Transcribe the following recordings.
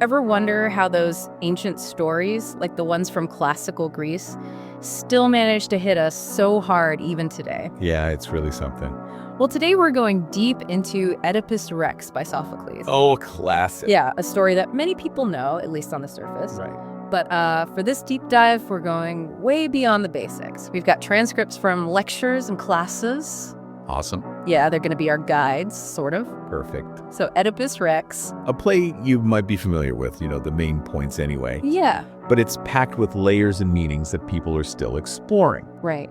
ever wonder how those ancient stories, like the ones from classical Greece, still manage to hit us so hard even today? Yeah, it's really something. Well, today we're going deep into Oedipus Rex by Sophocles. Oh, classic. Yeah, a story that many people know, at least on the surface. Right. But for this deep dive, we're going way beyond the basics. We've got transcripts from lectures and classes. Awesome. Yeah, they're going to be our guides, sort of. Perfect. So Oedipus Rex. A play you might be familiar with, the main points anyway. Yeah. But it's packed with layers and meanings that people are still exploring. Right.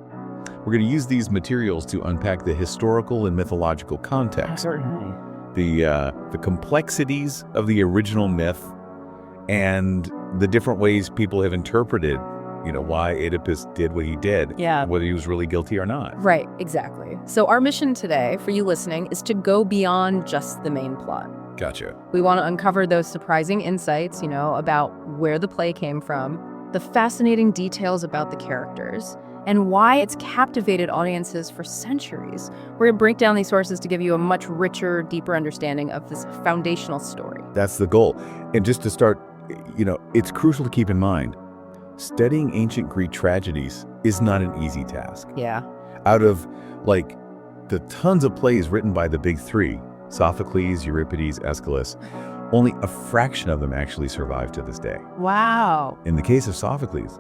We're going to use these materials to unpack the historical and mythological context, the complexities of the original myth, and the different ways people have interpreted, why Oedipus did what he did, whether he was really guilty or not. Right, exactly. So our mission today, for you listening, is to go beyond just the main plot. Gotcha. We want to uncover those surprising insights, about where the play came from, the fascinating details about the characters, and why it's captivated audiences for centuries. We're going to break down these sources to give you a much richer, deeper understanding of this foundational story. That's the goal. And just to start, it's crucial to keep in mind, studying ancient Greek tragedies is not an easy task. Yeah. Out of, the tons of plays written by the big three, Sophocles, Euripides, Aeschylus, only a fraction of them actually survive to this day. Wow. In the case of Sophocles,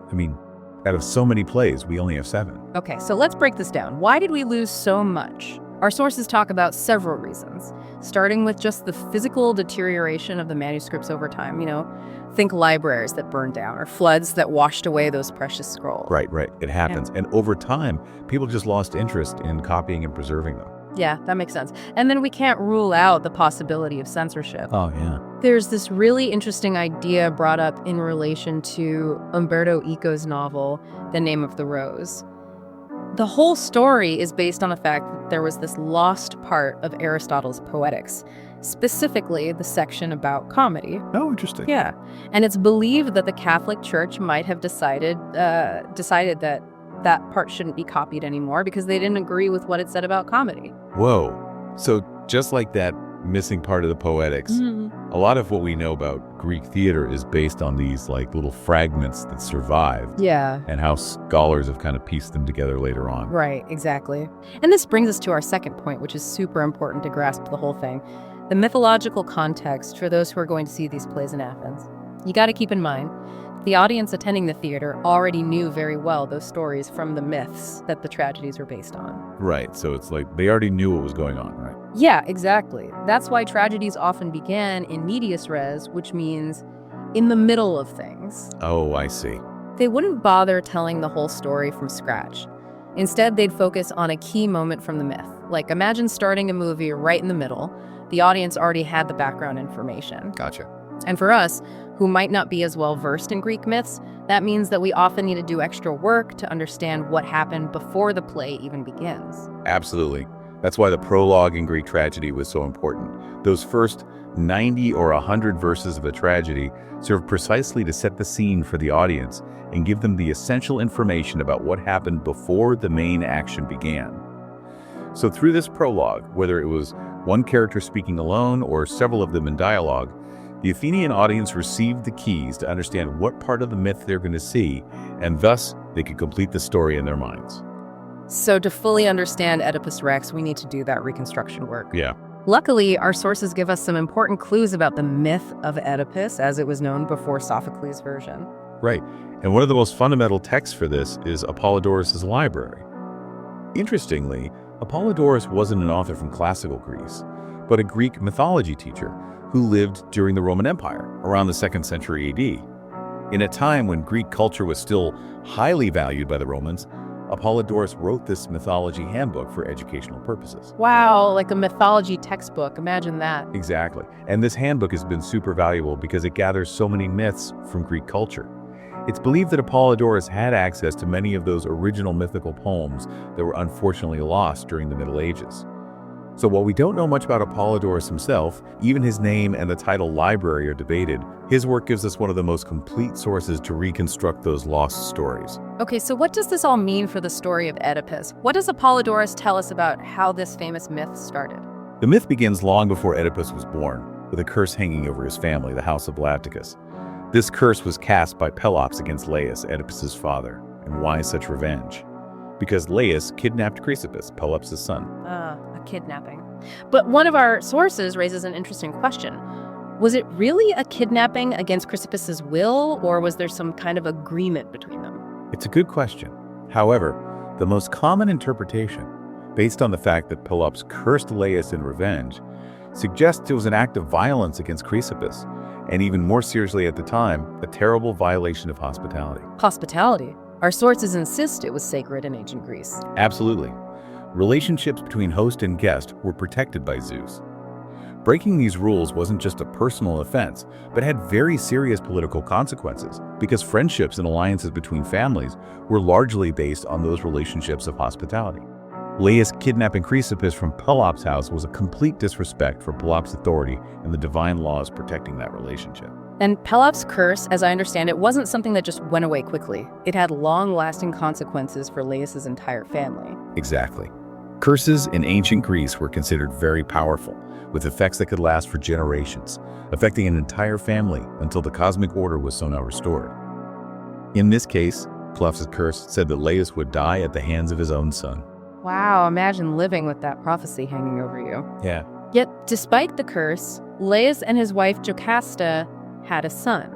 out of so many plays, we only have 7. Okay, so let's break this down. Why did we lose so much? Our sources talk about several reasons, starting with just the physical deterioration of the manuscripts over time. Think libraries that burned down or floods that washed away those precious scrolls. Right. It happens. Yeah. And over time, people just lost interest in copying and preserving them. Yeah, that makes sense. And then we can't rule out the possibility of censorship. Oh, yeah. There's this really interesting idea brought up in relation to Umberto Eco's novel, The Name of the Rose. The whole story is based on the fact that there was this lost part of Aristotle's Poetics, specifically the section about comedy. Oh, interesting. Yeah. And it's believed that the Catholic Church might have decided that that part shouldn't be copied anymore because they didn't agree with what it said about comedy. Whoa. So just like that missing part of the Poetics, a lot of what we know about Greek theater is based on these little fragments that survived. Yeah. And how scholars have kind of pieced them together later on. Right, exactly. And this brings us to our second point, which is super important to grasp the whole thing. The mythological context for those who are going to see these plays in Athens. You got to keep in mind, the audience attending the theater already knew very well those stories from the myths that the tragedies were based on. Right, so it's they already knew what was going on, right? Yeah, exactly. That's why tragedies often began in medias res, which means in the middle of things. Oh, I see. They wouldn't bother telling the whole story from scratch. Instead, they'd focus on a key moment from the myth. Imagine starting a movie right in the middle. The audience already had the background information. Gotcha. And for us, who might not be as well versed in Greek myths, that means that we often need to do extra work to understand what happened before the play even begins. Absolutely. That's why the prologue in Greek tragedy was so important. Those first 90 or 100 verses of a tragedy serve precisely to set the scene for the audience and give them the essential information about what happened before the main action began. So through this prologue, whether it was one character speaking alone or several of them in dialogue, the Athenian audience received the keys to understand what part of the myth they're going to see, and thus they could complete the story in their minds. So to fully understand Oedipus Rex, we need to do that reconstruction work. Yeah. Luckily, our sources give us some important clues about the myth of Oedipus as it was known before Sophocles' version. Right. And one of the most fundamental texts for this is Apollodorus' library. Interestingly, Apollodorus wasn't an author from classical Greece, but a Greek mythology teacher who lived during the Roman Empire around the 2nd century AD. In a time when Greek culture was still highly valued by the Romans, Apollodorus wrote this mythology handbook for educational purposes. Wow, like a mythology textbook. Imagine that. Exactly. And this handbook has been super valuable because it gathers so many myths from Greek culture. It's believed that Apollodorus had access to many of those original mythical poems that were unfortunately lost during the Middle Ages. So while we don't know much about Apollodorus himself, even his name and the title library are debated, his work gives us one of the most complete sources to reconstruct those lost stories. Okay, so what does this all mean for the story of Oedipus? What does Apollodorus tell us about how this famous myth started? The myth begins long before Oedipus was born. with a curse hanging over his family, the house of Lacticus. This curse was cast by Pelops against Laius, Oedipus's father. And why such revenge? Because Laius kidnapped Chrysippus, Pelops' son. A kidnapping. But one of our sources raises an interesting question. Was it really a kidnapping against Chrysippus's will, or was there some kind of agreement between them? It's a good question. However, the most common interpretation, based on the fact that Pelops cursed Laius in revenge, suggests it was an act of violence against Chrysippus, and even more seriously at the time, a terrible violation of hospitality. Hospitality? Our sources insist it was sacred in ancient Greece. Absolutely. Relationships between host and guest were protected by Zeus. Breaking these rules wasn't just a personal offense, but had very serious political consequences, because friendships and alliances between families were largely based on those relationships of hospitality. Laius kidnapping Chrysippus from Pelops' house was a complete disrespect for Pelops' authority and the divine laws protecting that relationship. And Pelops' curse, as I understand it, wasn't something that just went away quickly. It had long-lasting consequences for Laius' entire family. Exactly. Curses in ancient Greece were considered very powerful, with effects that could last for generations, affecting an entire family until the cosmic order was somehow restored. In this case, Pelops' curse said that Laius would die at the hands of his own son. Wow, imagine living with that prophecy hanging over you. Yeah. Yet, despite the curse, Laius and his wife Jocasta had a son,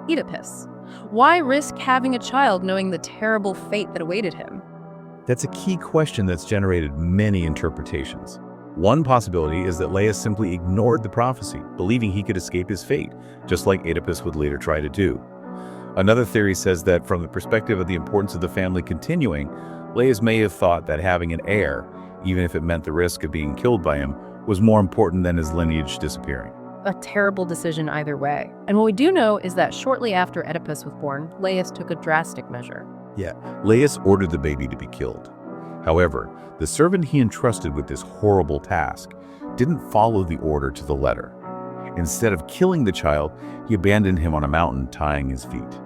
Oedipus. Why risk having a child knowing the terrible fate that awaited him? That's a key question that's generated many interpretations. One possibility is that Laius simply ignored the prophecy, believing he could escape his fate, just like Oedipus would later try to do. Another theory says that from the perspective of the importance of the family continuing, Laius may have thought that having an heir, even if it meant the risk of being killed by him, was more important than his lineage disappearing. A terrible decision either way. And what we do know is that shortly after Oedipus was born, Laius took a drastic measure. Yeah, Laius ordered the baby to be killed. However, the servant he entrusted with this horrible task didn't follow the order to the letter. Instead of killing the child, he abandoned him on a mountain, tying his feet.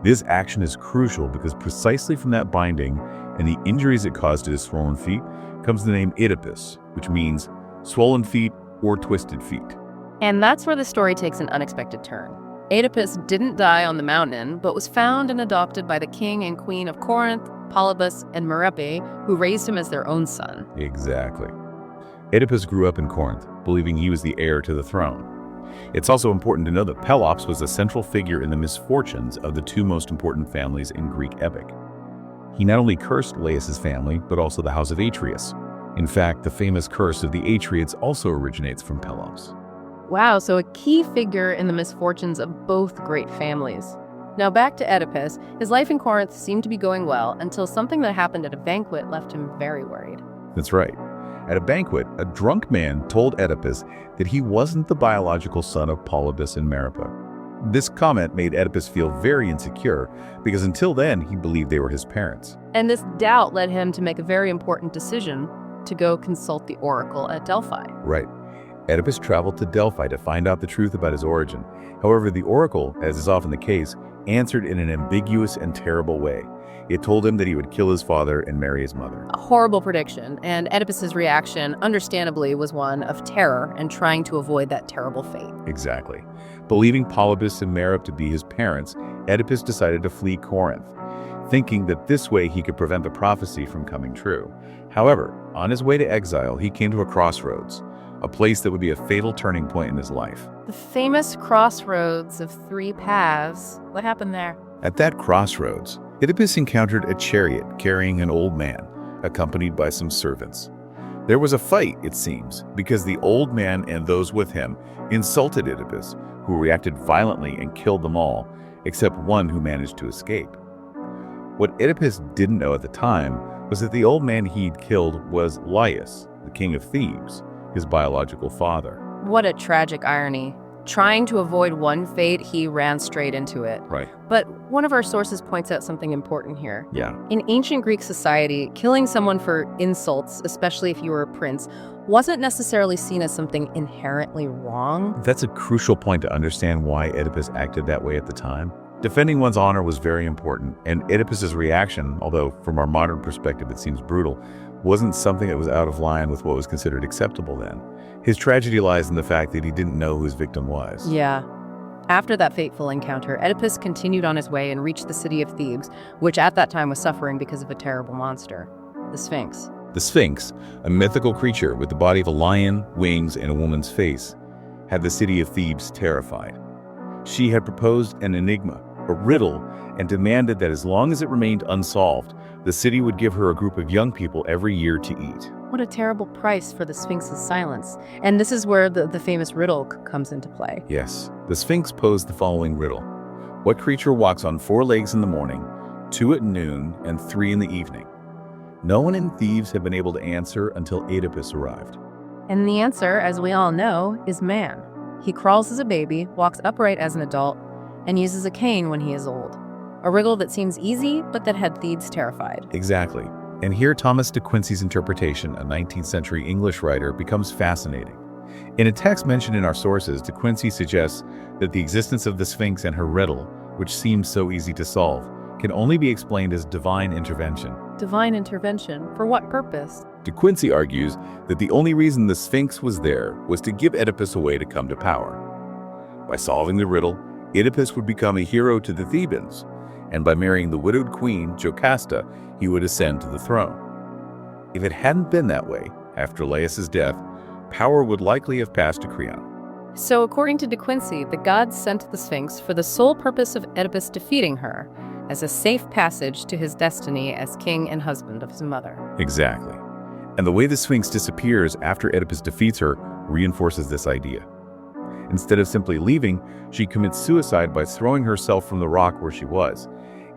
This action is crucial because precisely from that binding and the injuries it caused to his swollen feet comes the name Oedipus, which means swollen feet or twisted feet. And that's where the story takes an unexpected turn. Oedipus didn't die on the mountain, but was found and adopted by the king and queen of Corinth, Polybus, and Merope, who raised him as their own son. Exactly. Oedipus grew up in Corinth, believing he was the heir to the throne. It's also important to know that Pelops was a central figure in the misfortunes of the two most important families in Greek epic. He not only cursed Laius' family, but also the house of Atreus. In fact, the famous curse of the Atreids also originates from Pelops. Wow, so a key figure in the misfortunes of both great families. Now back to Oedipus, his life in Corinth seemed to be going well until something that happened at a banquet left him very worried. That's right. At a banquet, a drunk man told Oedipus that he wasn't the biological son of Polybus and Merope. This comment made Oedipus feel very insecure because until then he believed they were his parents. And this doubt led him to make a very important decision to go consult the oracle at Delphi. Right. Oedipus traveled to Delphi to find out the truth about his origin. However, the oracle, as is often the case, answered in an ambiguous and terrible way. It told him that he would kill his father and marry his mother. A horrible prediction, and Oedipus's reaction, understandably, was one of terror and trying to avoid that terrible fate. Exactly. Believing Polybus and Merope to be his parents, Oedipus decided to flee Corinth, thinking that this way he could prevent the prophecy from coming true. However, on his way to exile, he came to a crossroads, a place that would be a fatal turning point in his life. The famous crossroads of three paths. What happened there? At that crossroads, Oedipus encountered a chariot carrying an old man, accompanied by some servants. There was a fight, it seems, because the old man and those with him insulted Oedipus, who reacted violently and killed them all, except one who managed to escape. What Oedipus didn't know at the time was that the old man he'd killed was Laius, the king of Thebes, his biological father. What a tragic irony. Trying to avoid one fate, he ran straight into it. Right. But one of our sources points out something important here. Yeah. In ancient Greek society, killing someone for insults, especially if you were a prince, wasn't necessarily seen as something inherently wrong. That's a crucial point to understand why Oedipus acted that way at the time. Defending one's honor was very important, and Oedipus's reaction, although from our modern perspective it seems brutal, wasn't something that was out of line with what was considered acceptable then. His tragedy lies in the fact that he didn't know who his victim was. Yeah. After that fateful encounter, Oedipus continued on his way and reached the city of Thebes, which at that time was suffering because of a terrible monster, the Sphinx. The Sphinx, a mythical creature with the body of a lion, wings, and a woman's face, had the city of Thebes terrified. She had proposed an enigma, a riddle, and demanded that as long as it remained unsolved, the city would give her a group of young people every year to eat. What a terrible price for the Sphinx's silence. And this is where the famous riddle comes into play. Yes, the Sphinx posed the following riddle. What creature walks on 4 legs in the morning, 2 at noon, and 3 in the evening? No one in Thebes had been able to answer until Oedipus arrived. And the answer, as we all know, is man. He crawls as a baby, walks upright as an adult, and uses a cane when he is old. A riddle that seems easy, but that had Thebes terrified. Exactly. And here Thomas de Quincey's interpretation, a 19th century English writer, becomes fascinating. In a text mentioned in our sources, de Quincey suggests that the existence of the Sphinx and her riddle, which seems so easy to solve, can only be explained as divine intervention. Divine intervention? For what purpose? De Quincey argues that the only reason the Sphinx was there was to give Oedipus a way to come to power. By solving the riddle, Oedipus would become a hero to the Thebans, and by marrying the widowed queen, Jocasta, he would ascend to the throne. If it hadn't been that way, after Laius's death, power would likely have passed to Creon. So according to de Quincey, the gods sent the Sphinx for the sole purpose of Oedipus defeating her, as a safe passage to his destiny as king and husband of his mother. Exactly. And the way the Sphinx disappears after Oedipus defeats her reinforces this idea. Instead of simply leaving, she commits suicide by throwing herself from the rock where she was.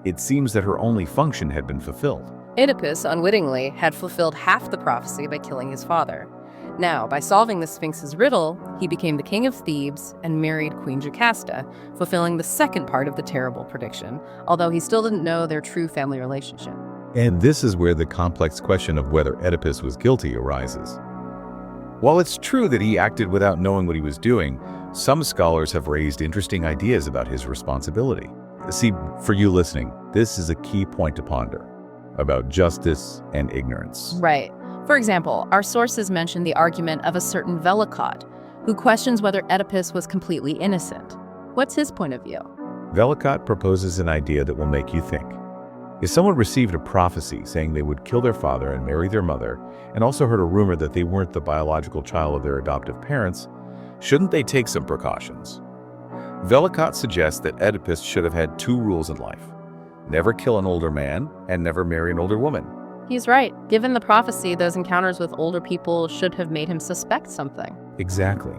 It seems that her only function had been fulfilled. Oedipus, unwittingly, had fulfilled half the prophecy by killing his father. Now, by solving the Sphinx's riddle, he became the king of Thebes and married Queen Jocasta, fulfilling the second part of the terrible prediction, although he still didn't know their true family relationship. And this is where the complex question of whether Oedipus was guilty arises. While it's true that he acted without knowing what he was doing, some scholars have raised interesting ideas about his responsibility. See, for you listening, this is a key point to ponder about justice and ignorance. Right. For example, our sources mention the argument of a certain Vellicot, who questions whether Oedipus was completely innocent. What's his point of view? Vellicot proposes an idea that will make you think. If someone received a prophecy saying they would kill their father and marry their mother, and also heard a rumor that they weren't the biological child of their adoptive parents, shouldn't they take some precautions? Vellicot suggests that Oedipus should have had 2 rules in life: never kill an older man and never marry an older woman. He's right. Given the prophecy, those encounters with older people should have made him suspect something. Exactly.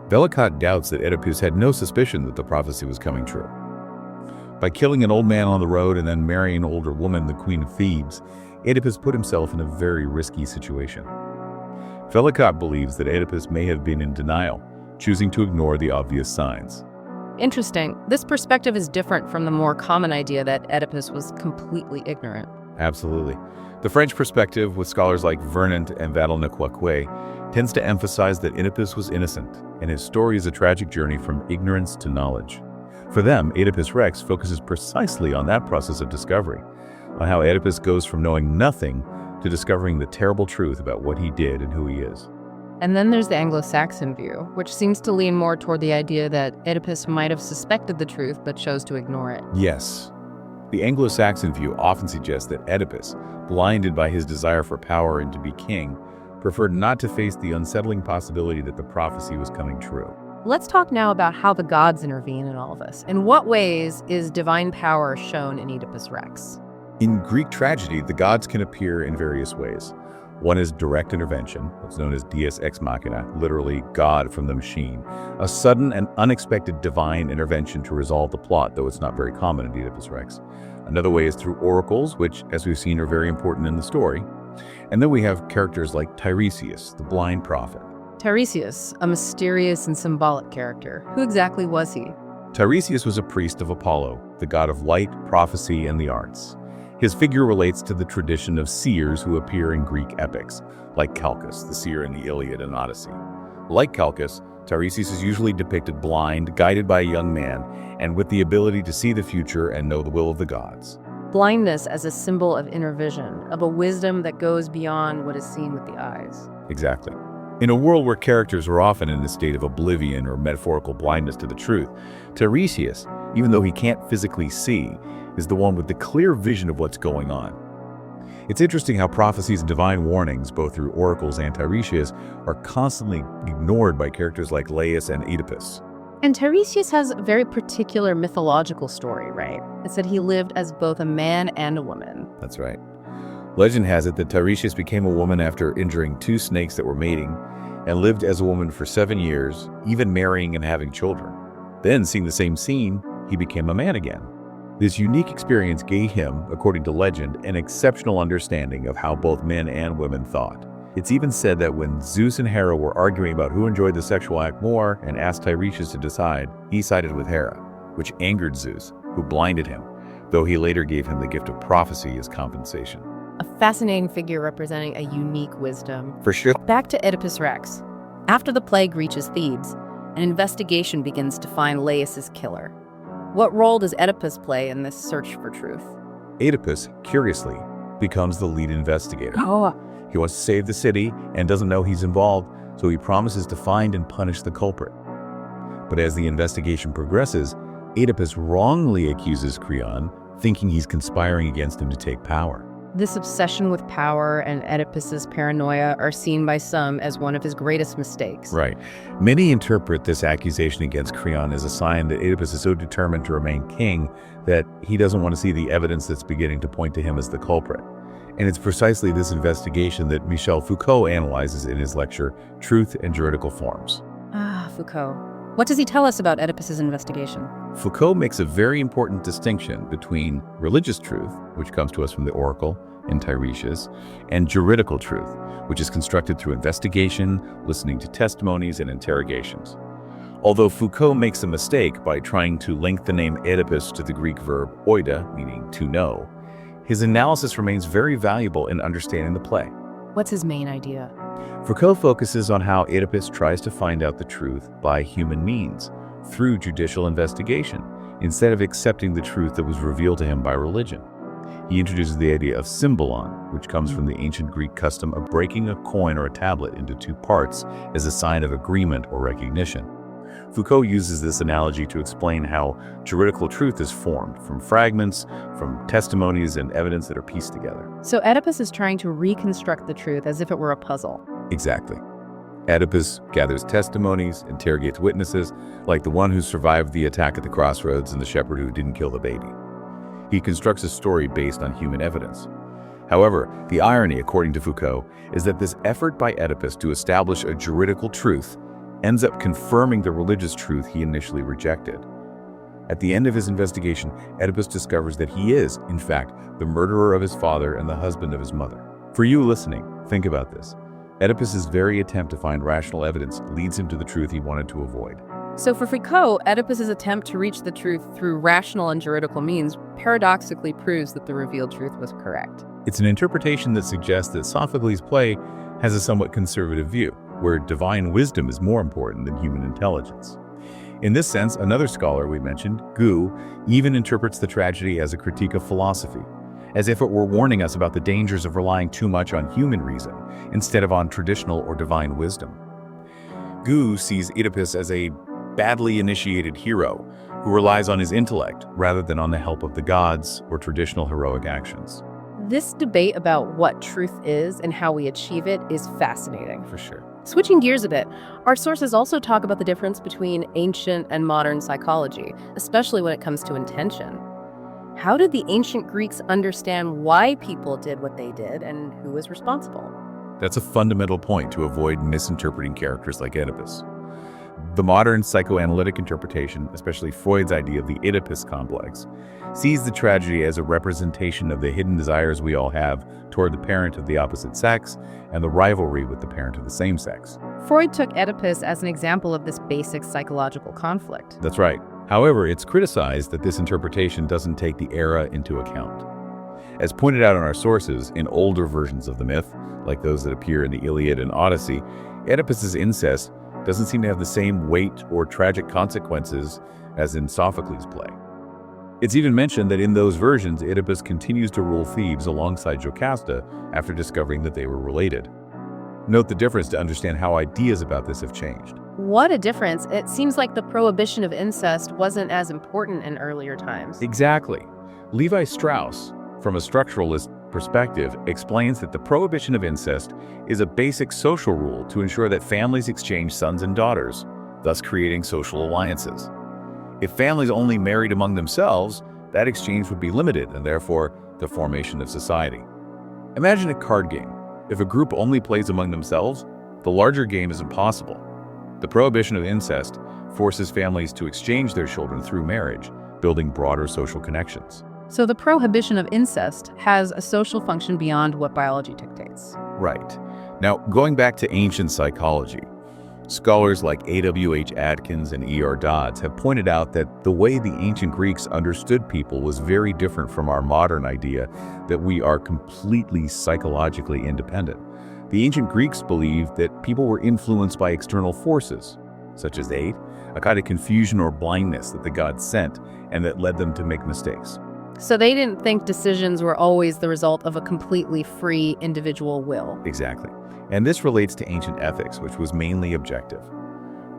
Vellicot doubts that Oedipus had no suspicion that the prophecy was coming true. By killing an old man on the road and then marrying an older woman, the queen of Thebes, Oedipus put himself in a very risky situation. Vellicot believes that Oedipus may have been in denial, choosing to ignore the obvious signs. Interesting. This perspective is different from the more common idea that Oedipus was completely ignorant. Absolutely. The French perspective, with scholars like Vernant and Vadel-Nequaque, tends to emphasize that Oedipus was innocent, and his story is a tragic journey from ignorance to knowledge. For them, Oedipus Rex focuses precisely on that process of discovery, on how Oedipus goes from knowing nothing to discovering the terrible truth about what he did and who he is. And then there's the Anglo-Saxon view, which seems to lean more toward the idea that Oedipus might have suspected the truth but chose to ignore it. Yes. The Anglo-Saxon view often suggests that Oedipus, blinded by his desire for power and to be king, preferred not to face the unsettling possibility that the prophecy was coming true. Let's talk now about how the gods intervene in all of this. In what ways is divine power shown in Oedipus Rex? In Greek tragedy, the gods can appear in various ways. One is direct intervention, what's known as deus ex machina, literally God from the machine. A sudden and unexpected divine intervention to resolve the plot, though it's not very common in Oedipus Rex. Another way is through oracles, which, as we've seen, are very important in the story. And then we have characters like Tiresias, the blind prophet. Tiresias, a mysterious and symbolic character. Who exactly was he? Tiresias was a priest of Apollo, the god of light, prophecy, and the arts. His figure relates to the tradition of seers who appear in Greek epics, like Calchas, the seer in the Iliad and Odyssey. Like Calchas, Tiresias is usually depicted blind, guided by a young man, and with the ability to see the future and know the will of the gods. blindness as a symbol of inner vision, of a wisdom that goes beyond what is seen with the eyes. Exactly. In a world where characters are often in a state of oblivion or metaphorical blindness to the truth, Tiresias, even though he can't physically see, is the one with the clear vision of what's going on. It's interesting how prophecies and divine warnings, both through oracles and Tiresias, are constantly ignored by characters like Laius and Oedipus. And Tiresias has a very particular mythological story, right? It said he lived as both a man and a woman. That's right. Legend has it that Tiresias became a woman after injuring 2 snakes that were mating, and lived as a woman for 7 years, even marrying and having children. Then, seeing the same scene, he became a man again. This unique experience gave him, according to legend, an exceptional understanding of how both men and women thought. It's even said that when Zeus and Hera were arguing about who enjoyed the sexual act more and asked Tiresias to decide, he sided with Hera, which angered Zeus, who blinded him, though he later gave him the gift of prophecy as compensation. A fascinating figure representing a unique wisdom. For sure. Back to Oedipus Rex. After the plague reaches Thebes, an investigation begins to find Laius's killer. What role does Oedipus play in this search for truth? Oedipus, curiously, becomes the lead investigator. Oh, He wants to save the city and doesn't know he's involved, so he promises to find and punish the culprit. But as the investigation progresses, Oedipus wrongly accuses Creon, thinking he's conspiring against him to take power. this obsession with power and Oedipus's paranoia are seen by some as one of his greatest mistakes. Right. Many interpret this accusation against Creon as a sign that Oedipus is so determined to remain king that he doesn't want to see the evidence that's beginning to point to him as the culprit. And it's precisely this investigation that Michel Foucault analyzes in his lecture, Truth and Juridical Forms. Ah, Foucault. What does he tell us about Oedipus's investigation? Foucault makes a very important distinction between religious truth, which comes to us from the oracle and Tiresias, and juridical truth, which is constructed through investigation, listening to testimonies, and interrogations. Although Foucault makes a mistake by trying to link the name Oedipus to the Greek verb oida, meaning to know, his analysis remains very valuable in understanding the play. What's his main idea? Foucault focuses on how Oedipus tries to find out the truth by human means, through judicial investigation, instead of accepting the truth that was revealed to him by religion. He introduces the idea of symbolon, which comes from the ancient Greek custom of breaking a coin or a tablet into two parts as a sign of agreement or recognition. Foucault uses this analogy to explain how juridical truth is formed from fragments, from testimonies and evidence that are pieced together. So Oedipus is trying to reconstruct the truth as if it were a puzzle. Exactly. Oedipus gathers testimonies, interrogates witnesses, like the one who survived the attack at the crossroads and the shepherd who didn't kill the baby. He constructs a story based on human evidence. However, the irony, according to Foucault, is that this effort by Oedipus to establish a juridical truth ends up confirming the religious truth he initially rejected. At the end of his investigation, Oedipus discovers that he is, in fact, the murderer of his father and the husband of his mother. For you listening, think about this. Oedipus's very attempt to find rational evidence leads him to the truth he wanted to avoid. So for Foucault, Oedipus's attempt to reach the truth through rational and juridical means paradoxically proves that the revealed truth was correct. It's an interpretation that suggests that Sophocles' play has a somewhat conservative view, where divine wisdom is more important than human intelligence. In this sense, another scholar we mentioned, Gu, even interprets the tragedy as a critique of philosophy, as if it were warning us about the dangers of relying too much on human reason instead of on traditional or divine wisdom. Gu sees Oedipus as a badly initiated hero who relies on his intellect rather than on the help of the gods or traditional heroic actions. This debate about what truth is and how we achieve it is fascinating. For sure. Switching gears a bit, our sources also talk about the difference between ancient and modern psychology, especially when it comes to intention. How did the ancient Greeks understand why people did what they did and who was responsible? That's a fundamental point to avoid misinterpreting characters like Oedipus. The modern psychoanalytic interpretation, especially Freud's idea of the Oedipus complex, sees the tragedy as a representation of the hidden desires we all have toward the parent of the opposite sex and the rivalry with the parent of the same sex. Freud took Oedipus as an example of this basic psychological conflict. That's right. However, it's criticized that this interpretation doesn't take the era into account. As pointed out in our sources, in older versions of the myth, like those that appear in the Iliad and Odyssey, Oedipus's incest doesn't seem to have the same weight or tragic consequences as in Sophocles' play. It's even mentioned that in those versions, Oedipus continues to rule Thebes alongside Jocasta after discovering that they were related. Note the difference to understand how ideas about this have changed. What a difference. It seems like the prohibition of incest wasn't as important in earlier times. Exactly. Levi Strauss, from a structuralist perspective, explains that the prohibition of incest is a basic social rule to ensure that families exchange sons and daughters, thus creating social alliances. If families only married among themselves, that exchange would be limited and therefore the formation of society. Imagine a card game. If a group only plays among themselves, the larger game is impossible. The prohibition of incest forces families to exchange their children through marriage, building broader social connections. So the prohibition of incest has a social function beyond what biology dictates. Right. Now, going back to ancient psychology, scholars like A.W.H. Adkins and E.R. Dodds have pointed out that the way the ancient Greeks understood people was very different from our modern idea that we are completely psychologically independent. The ancient Greeks believed that people were influenced by external forces, such as age, a kind of confusion or blindness that the gods sent and that led them to make mistakes. So they didn't think decisions were always the result of a completely free individual will. Exactly. And this relates to ancient ethics, which was mainly objective.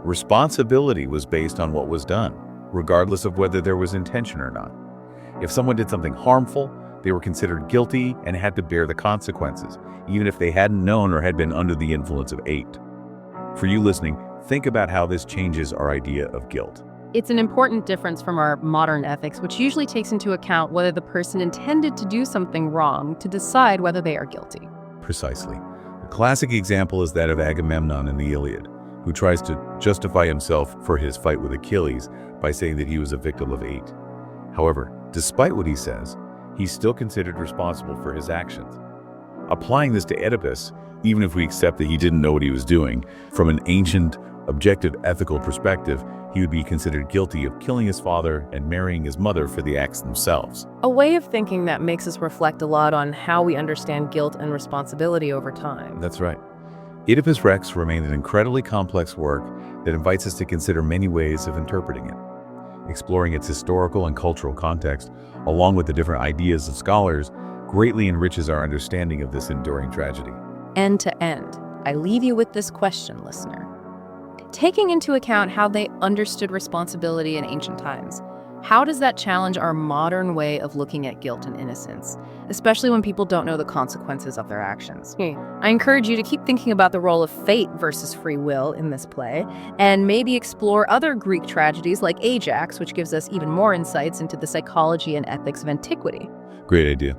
Responsibility was based on what was done, regardless of whether there was intention or not. If someone did something harmful, they were considered guilty and had to bear the consequences, even if they hadn't known or had been under the influence of hate. For you listening, think about how this changes our idea of guilt. It's an important difference from our modern ethics, which usually takes into account whether the person intended to do something wrong to decide whether they are guilty. Precisely. A classic example is that of Agamemnon in the Iliad, who tries to justify himself for his fight with Achilles by saying that he was a victim of hate. However, despite what he says, he's still considered responsible for his actions. Applying this to Oedipus, even if we accept that he didn't know what he was doing, from an ancient, objective ethical perspective, he would be considered guilty of killing his father and marrying his mother for the acts themselves. A way of thinking that makes us reflect a lot on how we understand guilt and responsibility over time. That's right. Oedipus Rex remains an incredibly complex work that invites us to consider many ways of interpreting it. Exploring its historical and cultural context, along with the different ideas of scholars, greatly enriches our understanding of this enduring tragedy. End to end, I leave you with this question, listener. Taking into account how they understood responsibility in ancient times, how does that challenge our modern way of looking at guilt and innocence, especially when people don't know the consequences of their actions? I encourage you to keep thinking about the role of fate versus free will in this play, and maybe explore other Greek tragedies like Ajax, which gives us even more insights into the psychology and ethics of antiquity. Great idea.